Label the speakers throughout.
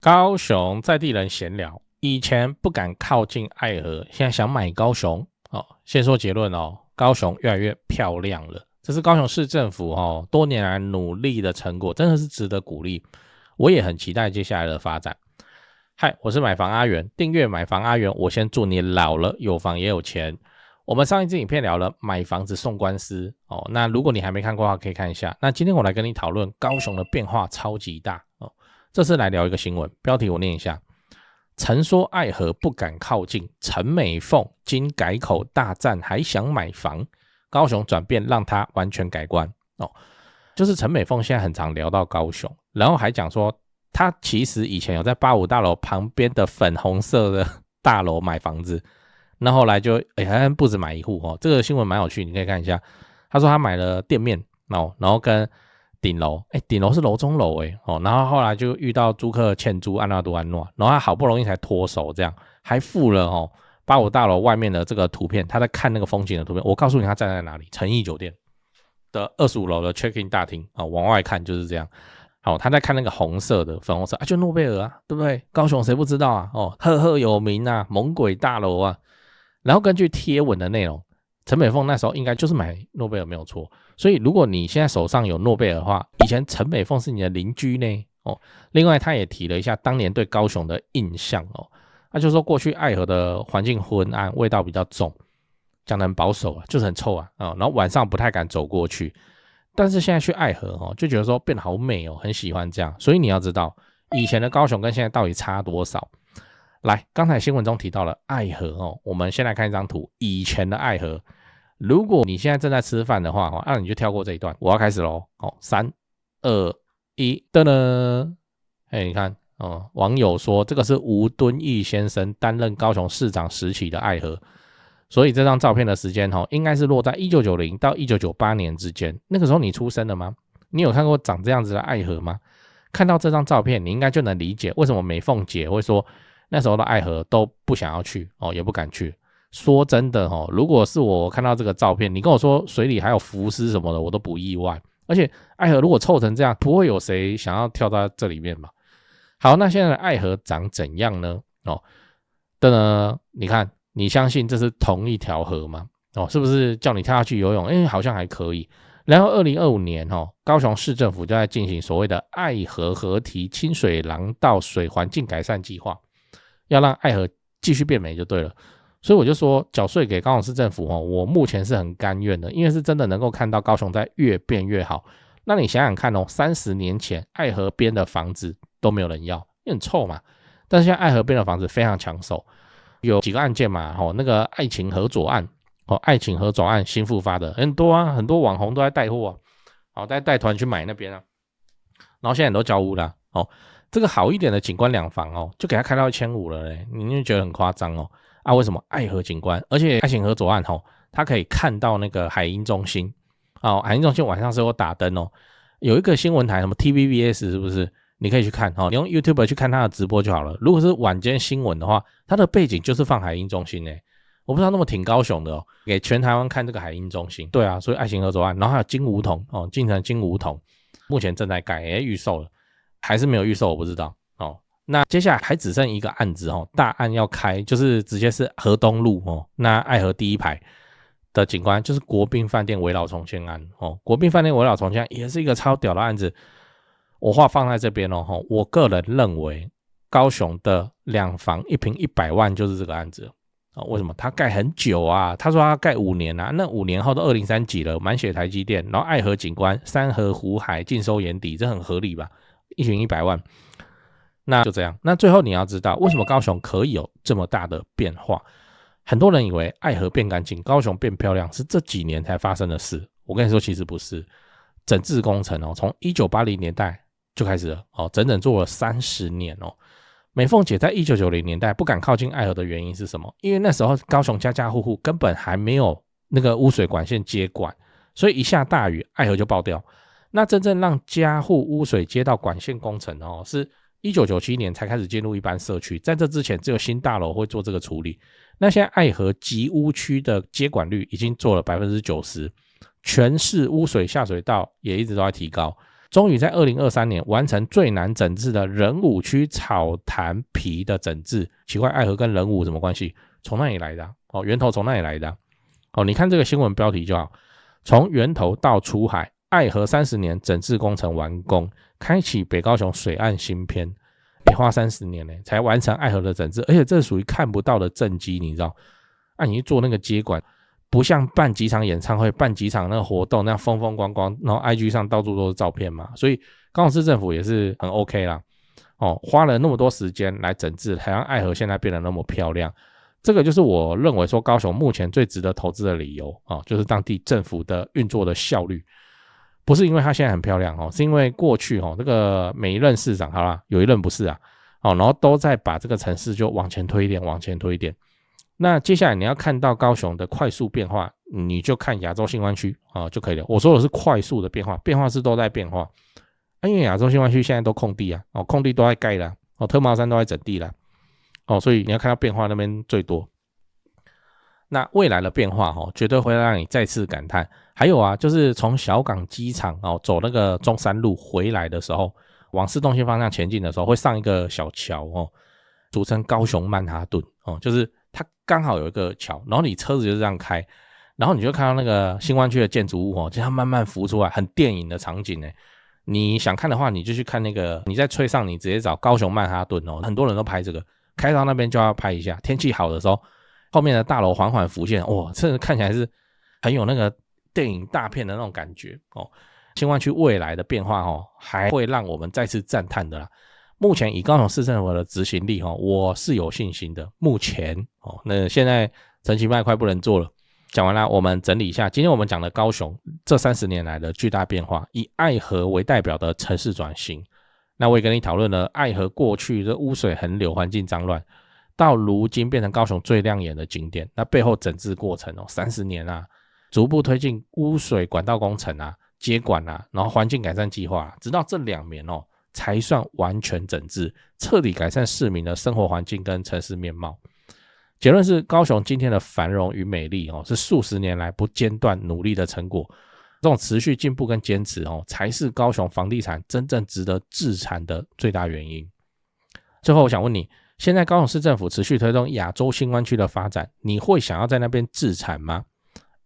Speaker 1: 高雄在地人閒聊，以前不敢靠近愛河，現在想買高雄。先說結論哦，高雄越來越漂亮了，這是高雄市政府多年來努力的成果，真的是值得鼓勵。我也很期待接下來的發展。嗨，我是買房阿元，訂閱買房阿元，我先祝你老了有房也有錢。我們上一支影片聊了買房子送官司那如果你還沒看過的話，可以看一下。那今天我來跟你討論高雄的变化超級大這次來聊一個新聞，標題我念一下：曾說愛河不敢靠近，陳美鳳經改口大讚還想買房，高雄轉變讓他完全改觀就是陳美鳳現在很常聊到高雄，然後還講說他其實以前有在85大樓旁邊的粉紅色的大樓買房子，那後來就好像不止買一戶這個新聞蠻有趣，你可以看一下。他說他買了店面然後跟頂樓，頂樓是樓中樓然後後來就遇到租客欠租，安娜，然後他好不容易才脫手，這樣還附了85大樓外面的這個圖片，他在看那個風景的圖片。我告訴你他站在哪裡，誠毅酒店的25樓的 check-in 大廳往外看就是這樣。好，他在看那個紅色的粉紅色就諾貝爾啊，對不對？高雄誰不知道啊？赫赫有名啊，猛鬼大樓啊。然後根據貼文的內容，陳美鳳那時候應該就是買諾貝爾沒有錯。所以如果你現在手上有諾貝爾的話，以前陳美鳳是你的鄰居呢另外他也提了一下當年對高雄的印象他就說過去愛河的環境昏暗，味道比較重，講得很保守啊，就是很臭啊然後晚上不太敢走過去。但是現在去愛河就覺得說變得好美很喜歡這樣。所以你要知道以前的高雄跟現在到底差多少。來，剛才新聞中提到了愛河我們先來看一張圖，以前的愛河。如果你現在正在吃飯的話你就跳過這一段，我要開始咯3、2、1，噔噔。你看網友說這個是吳敦義先生擔任高雄市長時期的愛河，所以這張照片的時間應該是落在1990到1998年之間。那個時候你出生了嗎？你有看過長這樣子的愛河嗎？看到這張照片你應該就能理解為什麼美鳳姐會說那时候的愛河都不想要去也不敢去。說真的如果是我看到這個照片，你跟我說水裡還有浮屍什麼的，我都不意外。而且愛河如果臭成這樣，不會有誰想要跳到這裡面吧？好，那現在的愛河長怎樣呢？你看，你相信這是同一條河嗎？是不是叫你跳下去游泳？好像還可以。然後2025年高雄市政府就在進行所謂的愛河河堤清水廊道水環境改善計劃，要讓愛河繼續變美就對了。所以我就說繳稅給高雄市政府我目前是很甘願的，因為是真的能夠看到高雄在越變越好。那你想想看30年前愛河邊的房子都沒有人要，因為很臭嘛。但是現在愛河邊的房子非常搶手，有幾個案件嘛那個愛情河左岸愛情河左岸新復發的很多啊，很多網紅都在帶貨帶團去買那邊啊，然後現在很多交屋啦這個好一點的景觀兩房就給他開到1500了你就覺得很誇張為什麼愛河景觀？而且愛情河左岸它可以看到那個海音中心海音中心晚上是有打燈有一個新聞台什麼 TVBS 是不是？你可以去看你用 YouTube 去看它的直播就好了。如果是晚間新聞的話，它的背景就是放海音中心我不知道那麼挺高雄的給全台灣看這個海音中心。對啊，所以愛情河左岸，然後還有金梧桐進城金梧桐目前正在蓋預售了，還是沒有預售我不知道那接下來還只剩一個案子大案要開，就是直接是河東路那愛河第一排的景觀就是國賓飯店危老重建案國賓飯店危老重建案也是一個超屌的案子。我話放在這邊我個人認為高雄的2房1坪100萬就是這個案子為什麼？他蓋很久啊，他說他蓋5年啊，那5年後都2030幾了，滿血台積電，然後愛河景觀山河湖海盡收眼底，這很合理吧？1坪100萬。那就這樣。那最後你要知道，為什麼高雄可以有這麼大的變化？很多人以為愛河變乾淨，高雄變漂亮是這幾年才發生的事。我跟你說，其實不是。整治工程從1980年代就開始了整整做了30年美鳳姐在1990年代不敢靠近愛河的原因是什麼？因為那時候高雄家家戶戶根本還沒有那個污水管線接管，所以一下大雨，愛河就爆掉。那真正讓家戶污水接到管線工程是1997年才開始進入一般社區，在這之前只有新大樓會做這個處理。那現在愛河集污區的接管率已經做了 90%， 全市污水下水道也一直都在提高。終於在2023年完成最難整治的仁武區草潭皮的整治。奇怪，愛河跟仁武什麼關係？從那裡來的源頭從那裡來的你看這個新聞標題就好，從源頭到出海，愛河30年整治工程完工，開啟北高雄水岸新篇。花30年呢才完成愛河的整治，而且這屬於看不到的政績，你知道？你去做那個接管，不像辦幾場演唱會、辦幾場那個活動那樣風風光光，然後 IG 上到處都是照片嘛。所以高雄市政府也是很 OK 啦，花了那麼多時間來整治，才讓愛河現在變得那麼漂亮。這個就是我認為說高雄目前最值得投資的理由就是當地政府的運作的效率。不是因為它現在很漂亮是因為過去這個每一任市長好啦，有一任不是然後都在把這個城市就往前推一點，往前推一點。那接下來你要看到高雄的快速變化，你就看亞洲新灣區就可以了。我說的是快速的變化，變化是都在变化。因為亞洲新灣區現在都空地空地都在蓋了特茂山都在整地了所以你要看到變化那邊最多。那未來的變化絕對會讓你再次感嘆。還有就是從小港機場走那個中山路回來的時候，往市中心方向前進的時候，會上一個小橋俗稱高雄曼哈頓就是它剛好有一個橋，然後你車子就這樣開，然後你就看到那個新灣區的建築物就它慢慢浮出來，很電影的場景你想看的話，你就去看那個，你在吹上你直接找高雄曼哈頓很多人都拍這個，開到那邊就要拍一下。天氣好的時候，後面的大樓緩緩浮現，這看起來是很有那個電影大片的那種感覺新灣區未來的變化還會讓我們再次讚嘆的啦。目前以高雄市政府的執行力我是有信心的。目前那現在陳其邁快不能做了。講完了，我們整理一下今天我們講的高雄這30年來的巨大變化，以愛河為代表的城市轉型。那我也跟你討論了愛河過去的污水橫流、環境髒亂，到如今變成高雄最亮眼的景點，那背後整治過程30年逐步推進污水管道工程接管然後環境改善計劃直到這2年才算完全整治，徹底改善市民的生活環境跟城市面貌。結論是，高雄今天的繁榮與美麗是數十年來不間斷努力的成果。這種持續進步跟堅持才是高雄房地產真正值得置產的最大原因。最後我想問你，現在高雄市政府持續推動亞洲新灣區的發展，你會想要在那邊置產嗎？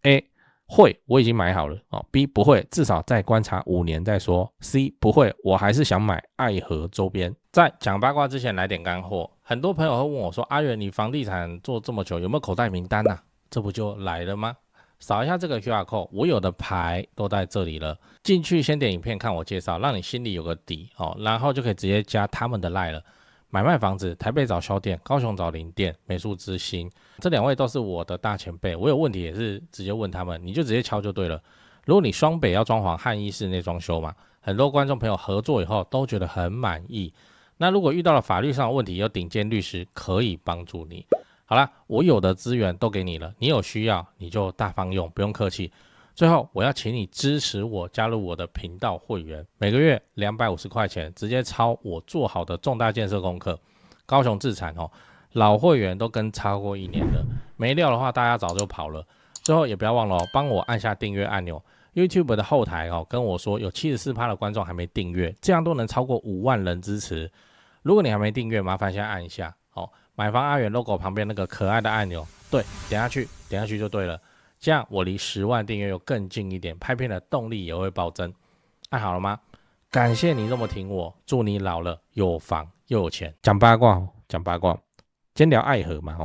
Speaker 1: A 會，我已經買好了B 不會，至少再觀察5年再說。 C 不會，我還是想買愛河周邊。在講八卦之前來點乾貨，很多朋友會問我說，阿元你房地產做這麼久有沒有口袋名單這不就來了嗎？掃一下這個 QR code， 我有的牌都在這裡了，進去先點影片看我介紹，讓你心裡有個底然後就可以直接加他們的 LINE 了。買賣房子，台北找銷店，高雄找林店，美術之星，這2位都是我的大前輩，我有問題也是直接問他們，你就直接敲就對了。如果你雙北要裝潢漢一室內裝修嘛，很多觀眾朋友合作以後都覺得很滿意。那如果遇到了法律上的問題，有頂尖律師可以幫助你。好啦，我有的資源都給你了，你有需要你就大方用，不用客氣。最後我要請你支持我，加入我的頻道會員，每個月250塊錢，直接抄我做好的重大建設功課。高雄置產老會員都跟超過1年了，沒料的話大家早就跑了。最後也不要忘了幫我按下訂閱按鈕。YouTube 的後台跟我說有 74% 的觀眾還沒訂閱，這樣都能超過5萬人支持。如果你還沒訂閱，麻煩先按一下買房阿元 logo 旁邊那個可愛的按鈕，對，點下去就對了。這樣我離10萬訂閱又更近一點，拍片的動力也會暴增。按好了嗎？感謝你這麼挺我，祝你老了有房又有錢。講八卦，今天聊愛河嘛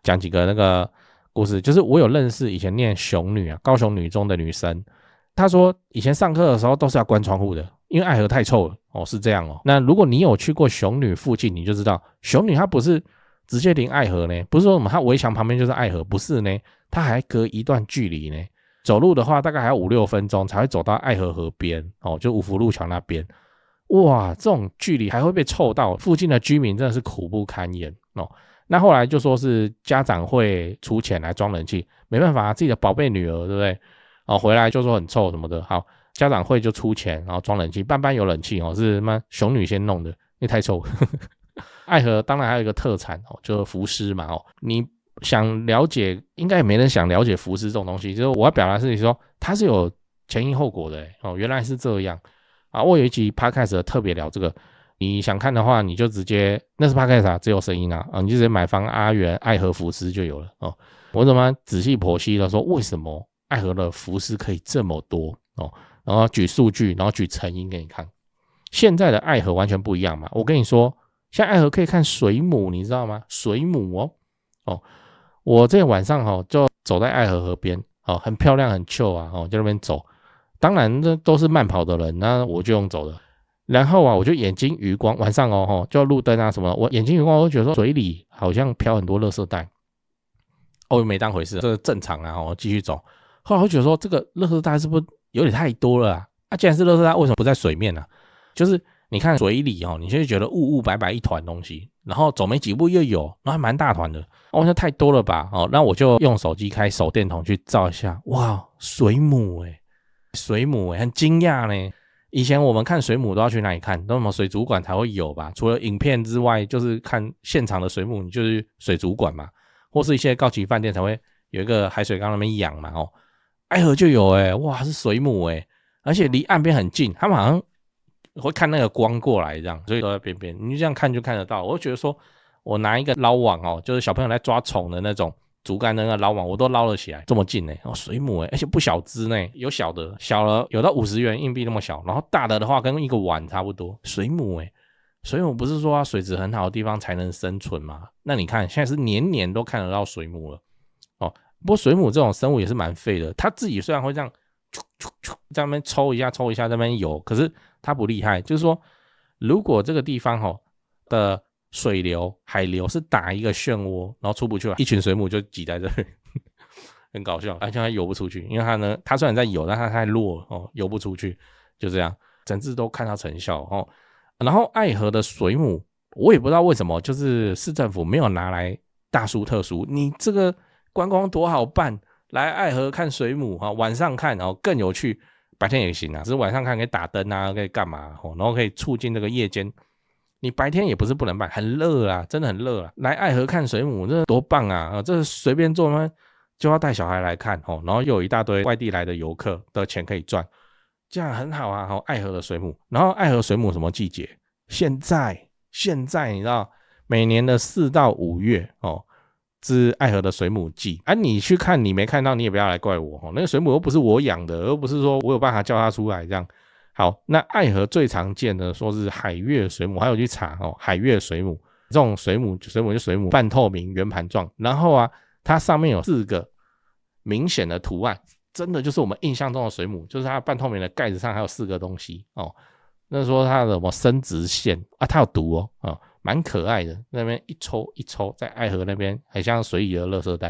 Speaker 1: 講幾個那個故事，就是我有認識以前念雄女高雄女中的女生，她說以前上課的時候都是要關窗戶的，因為愛河太臭了是這樣那如果你有去過雄女附近，你就知道雄女它不是直接臨愛河呢，不是說什麼它圍牆旁邊就是愛河，不是呢，它還隔一段距離呢。走路的話大概還要5-6分鐘才會走到愛河河邊就五福路橋那邊。哇，這種距離還會被臭到，附近的居民真的是苦不堪言那後來就說是家長會出錢來裝冷氣，沒辦法自己的寶貝女兒對不對回來就說很臭什麼的，好，家長會就出錢然後裝冷氣，班有冷氣是雄女先弄的，因為太臭愛河當然還有一個特產就是浮屍嘛你想了解，應該也沒人想了解浮屍這種東西，就是我要表達的是說它是有前因後果的原來是這樣。啊。我有一集 Podcast 特別聊這個，你想看的話，你就直接那是 Podcast 啊，只有聲音啊，你就直接買方阿元愛河浮屍就有了哦。我怎麼仔細剖析了說為什麼愛河的浮屍可以這麼多哦，然後舉數據，然後舉成因給你看。現在的愛河完全不一樣嘛，我跟你說，現在愛河可以看水母，你知道嗎？水母哦，我這晚上就走在愛河河邊哦，很漂亮很 chill 啊哦，在那邊走。當然這都是慢跑的人，那我就用走的。然後我就眼睛餘光，晚上就路燈啊什麼，我眼睛餘光我就覺得說水裡好像飄很多垃圾袋。我沒當回事，這個正常啊，我繼續走。後來我覺得說這個垃圾袋是不是有點太多了啊？既然是垃圾袋，為什麼不在水面呢？就是你看水裡你就會覺得霧霧白白一團東西，然後走沒幾步又有，然後還蠻大團的。那太多了吧？那我就用手機開手電筒去照一下，哇，水母水母很驚訝呢。以前我們看水母都要去哪裡看？都什麼水族館才會有吧？除了影片之外，就是看現場的水母，你就是水族館嘛。或是一些高級飯店才會有一個海水缸那邊養嘛愛河就有哇是水母而且離岸邊很近，他們好像會看那個光過來這樣，所以都在邊邊，你就這樣看就看得到。我就覺得說我拿一個撈網就是小朋友來抓蟲的那種竹竿的那個撈網，我都撈了起來，這麼近水母而且不小隻有小的，小了有到50元硬幣那麼小，然後大的话跟一個碗差不多。水母水母不是說水質很好的地方才能生存嗎？那你看現在是年年都看得到水母了不過水母這種生物也是蠻廢的，它自己雖然會這樣在那邊抽一下在那邊游，可是它不厲害。就是說如果這個地方的水流海流是打一個漩渦，然後出不去了，一群水母就擠在這裡很搞笑，而且它游不出去，因為它虽然在游，但它太弱了游不出去，就這樣整隻都看到成效然後愛河的水母我也不知道為什麼，就是市政府沒有拿來大書特書，你這個觀光多好辦，來愛河看水母晚上看更有趣，白天也行啊，只是晚上看可以打燈啊，可以幹嘛然後可以促進这個夜間，你白天也不是不能辦，很熱啊，真的很熱啊，來愛河看水母這多棒啊，這隨便做嗎？就要帶小孩來看然後又有一大堆外地來的遊客的錢可以賺，這樣很好啊愛河的水母，然後愛河水母什麼季節？現在你知道每年的4到5月是愛河的水母季你去看你沒看到，你也不要來怪我那個水母又不是我養的，又不是說我有辦法叫它出來這樣。好，那愛河最常見的說是海月水母，還有去查海月水母這種水母就水母半透明圓盤狀，然後它上面有4個明顯的圖案，真的就是我們印象中的水母，就是它半透明的蓋子上還有4個東西那說它的什麼生殖腺它有毒蠻可愛的，那邊一抽一抽，在愛河那邊很像水裡的垃圾袋。